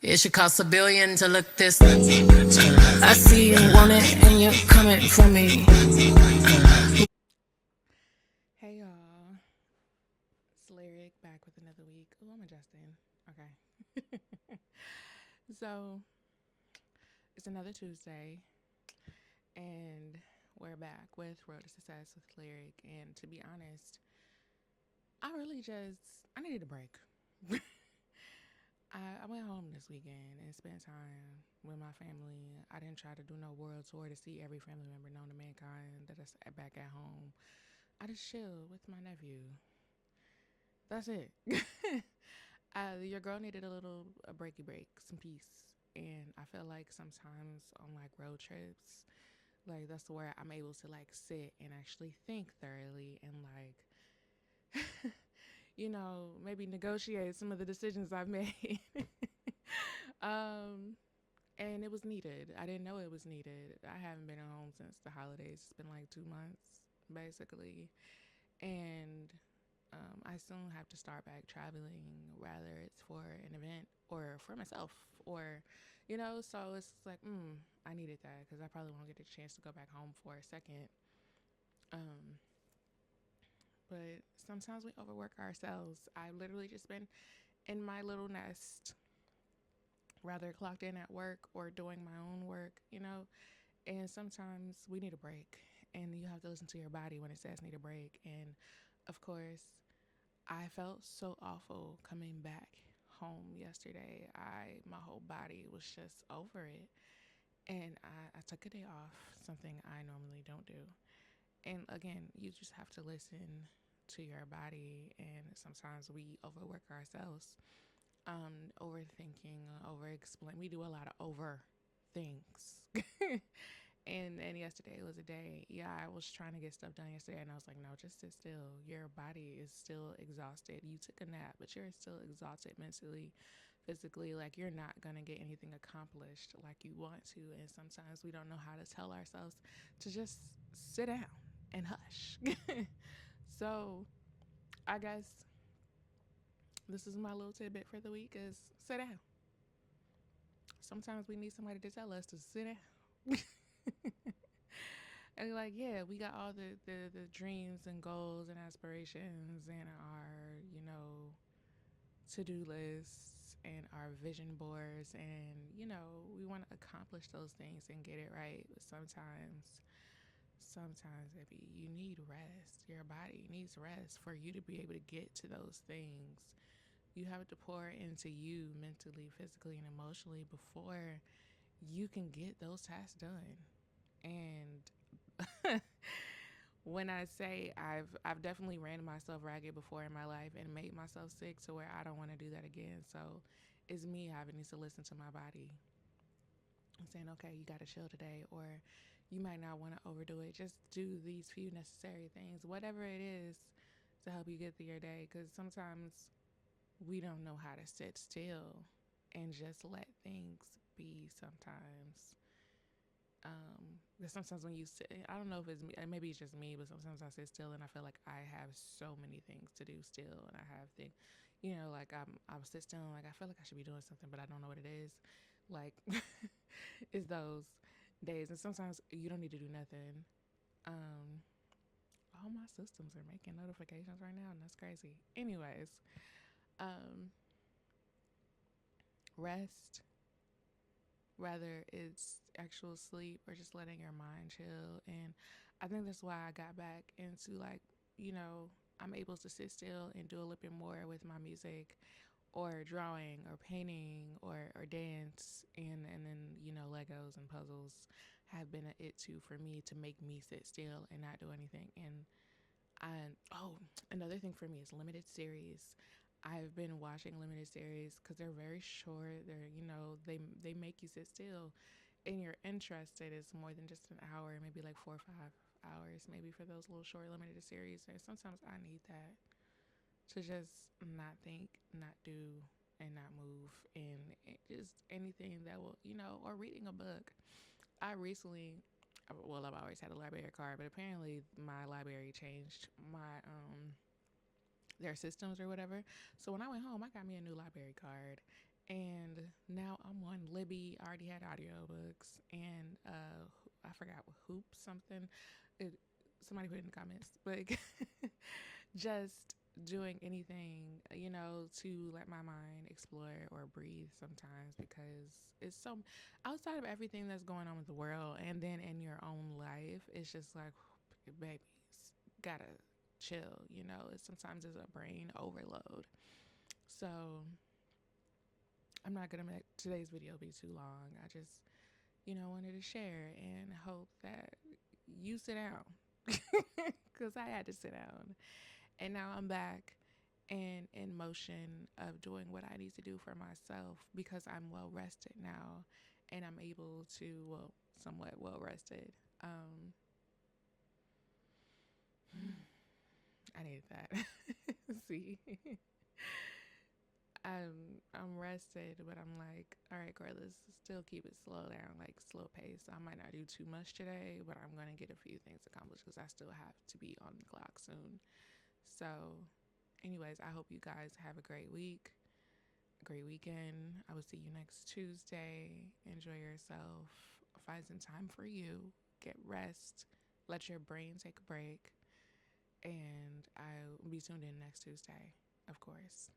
It should cost $1 billion to look this. I see you want it and you're coming for me. Hey y'all, it's Lyric back with another week. Oh, I'm adjusting. Okay. So it's another Tuesday, and we're back with Road to Success with Lyric. And to be honest, I needed a break. I went home this weekend and spent time with my family. I didn't try to do no world tour to see every family member known to mankind that is back at home. I just chilled with my nephew. That's it. Your girl needed a breaky break, some peace, and I feel like sometimes on like road trips, like that's where I'm able to like sit and actually think thoroughly and like, maybe negotiate some of the decisions I've made. um, and it was needed. I didn't know it was needed. I haven't been at home since the holidays. It's been like 2 months, basically, and I soon have to start back traveling, whether it's for an event or for myself, or, so it's like, I needed that because I probably won't get a chance to go back home for a second. Um, but sometimes we overwork ourselves. I've literally just been in my little nest, rather clocked in at work or doing my own work, and sometimes we need a break. And you have to listen to your body when it says need a break. And of course, I felt so awful coming back home yesterday. My whole body was just over it. And I took a day off, something I normally don't do. And again, you just have to listen to your body. And sometimes we overwork ourselves, overthinking, over explain. We do a lot of over things. And yesterday was a day. Yeah, I was trying to get stuff done yesterday, and I was like, no, just sit still. Your body is still exhausted. You took a nap, but you're still exhausted mentally, physically. Like you're not gonna get anything accomplished like you want to. And sometimes we don't know how to tell ourselves to just sit down and hush. So I guess this is my little tidbit for the week: is sit down. Sometimes we need somebody to tell us to sit down. And like, yeah, we got all the dreams and goals and aspirations and our, to-do lists and our vision boards, and, we want to accomplish those things and get it right. But sometimes, baby, you need rest. Your body needs rest for you to be able to get to those things. You have to pour into you mentally, physically, and emotionally before you can get those tasks done. And when I say I've definitely ran myself ragged before in my life and made myself sick to where I don't want to do that again. So it's me having to listen to my body and saying, okay, you got to chill today, or you might not want to overdo it. Just do these few necessary things, whatever it is, to help you get through your day. Because sometimes we don't know how to sit still and just let things be sometimes. Because sometimes when you sit, I don't know if it's me, maybe it's just me, but sometimes I sit still and I feel like I have so many things to do still, and I have things, like I'll sit still and like I feel like I should be doing something, but I don't know what it is. Like, it's those days, and sometimes you don't need to do nothing. Um, all my systems are making notifications right now, and that's crazy. Anyways, um, rest, whether it's actual sleep or just letting your mind chill. And I think that's why I got back into like, I'm able to sit still and do a little bit more with my music or drawing or painting or dance, and then, Legos and puzzles have been a it too for me to make me sit still and not do anything. And another thing for me is limited series. I've been watching limited series because they're very short. They make you sit still, and you're interested. It's more than just an hour, maybe like 4 or 5 hours, maybe for those little short limited series. And sometimes I need that to just not think, not do, and not move, and just anything that will, or reading a book. I recently, well, I've always had a library card, but apparently my library changed their systems or whatever. So when I went home, I got me a new library card, and now maybe I already had audiobooks and I forgot what hoop something. It, somebody put it in the comments, but just doing anything, to let my mind explore or breathe sometimes, because it's so outside of everything that's going on with the world and then in your own life, it's just like, babies, gotta chill, sometimes it's a brain overload. So I'm not gonna make today's video be too long. I just, wanted to share and hope that you sit down because I had to sit down. And now I'm back and in motion of doing what I need to do for myself because I'm well rested now and I'm able to, well, somewhat well rested. I need that. See, I'm rested, but I'm like, all right, girl, let's still keep it slow down, like slow pace. I might not do too much today, but I'm gonna get a few things accomplished because I still have to be on the clock soon. So, anyways, I hope you guys have a great week, a great weekend. I will see you next Tuesday. Enjoy yourself. Find some time for you. Get rest. Let your brain take a break. And I'll be tuned in next Tuesday, of course.